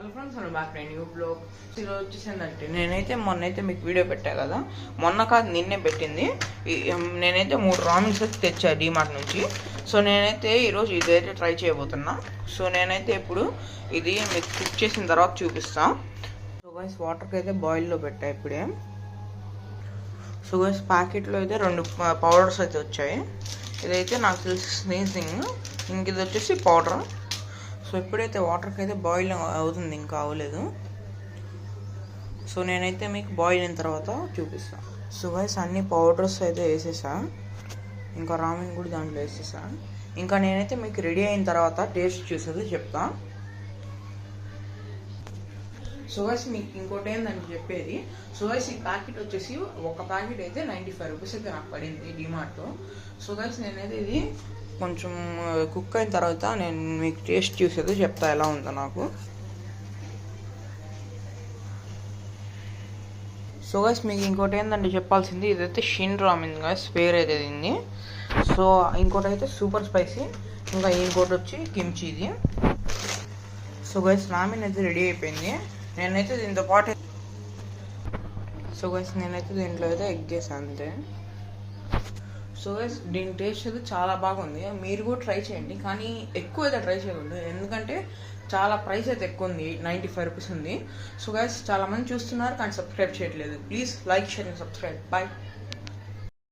Hello friends, మనం back నేను యూట్యూబ్లో ఈరోజు వచ్చేసిందంటే నేనైతే మొన్నైతే మీకు వీడియో పెట్టా కదా. మొన్న కాదు నిన్నే పెట్టింది. నేనైతే 3 రామిన్స్ అయితే తెచ్చా డీమార్ట్ నుంచి. సో నేనైతే ఈరోజు ఇదైతే ట్రై చేయబోతున్నా. సో నేనైతే ఇప్పుడు ఇది మీకు కుక్ చేసిన తర్వాత చూపిస్తా. సో గైస్ వాటర్కి అయితే బాయిల్లో పెట్టా ఇప్పుడే. సో గైస్ ప్యాకెట్లో అయితే 2 పౌడర్స్ అయితే వచ్చాయి. ఇదైతే నాకు తెలిసి స్నీజింగ్, ఇంక ఇది వచ్చేసి పౌడర్. సో ఎప్పుడైతే వాటర్కి అయితే బాయిల్ అవుతుంది, ఇంకా అవ్వలేదు. సో నేనైతే మీకు బాయిల్ అయిన తర్వాత చూపిస్తాను. సో గైస్ అన్ని పౌడర్స్ అయితే వేసేసా, ఇంకా రామెన్ కూడా దాంట్లో వేసేసా. ఇంకా నేనైతే మీకు రెడీ అయిన తర్వాత టేస్ట్ చూసేది చెప్తా. సో గైస్ మీకు ఇంకోటి ఏందని చెప్పేది. సో గైస్ ఈ ప్యాకెట్ వచ్చేసి ఒక ప్యాకెట్ అయితే 95 రూపీస్ అయితే నాకు పడింది డీమార్ట్లో. సో గైస్ నేనైతే ఇది కొంచెం కుక్ అయిన తర్వాత నేను మీకు టేస్ట్ చూసేది చెప్తా ఎలా ఉందో నాకు. సో గైస్ మీకు ఇంకోటి ఏంటంటే చెప్పాల్సింది, ఇదైతే షిన్ రామెన్ గైస్ పేరు అయితే దీన్ని. సో ఇంకోటి అయితే సూపర్ స్పైసీ, ఇంకా ఇంకోటి వచ్చి కిమ్చీది. సో గైస్ రామెన్ అయితే రెడీ అయిపోయింది. నేనైతే దీంతో పాటు దీంట్లో అయితే ఎగ్ చేశాను అంతే. సో గైస్ దీని టేస్ట్ అయితే చాలా బాగుంది, మీరు కూడా ట్రై చేయండి. కానీ ఎక్కువ అయితే ట్రై చేయకూడదు, ఎందుకంటే చాలా ప్రైస్ అయితే ఎక్కువ ఉంది, 95 రూపీస్ ఉంది. సో గైస్ చాలామంది చూస్తున్నారు కానీ సబ్స్క్రైబ్ చేయట్లేదు. Please like, share and subscribe. Bye.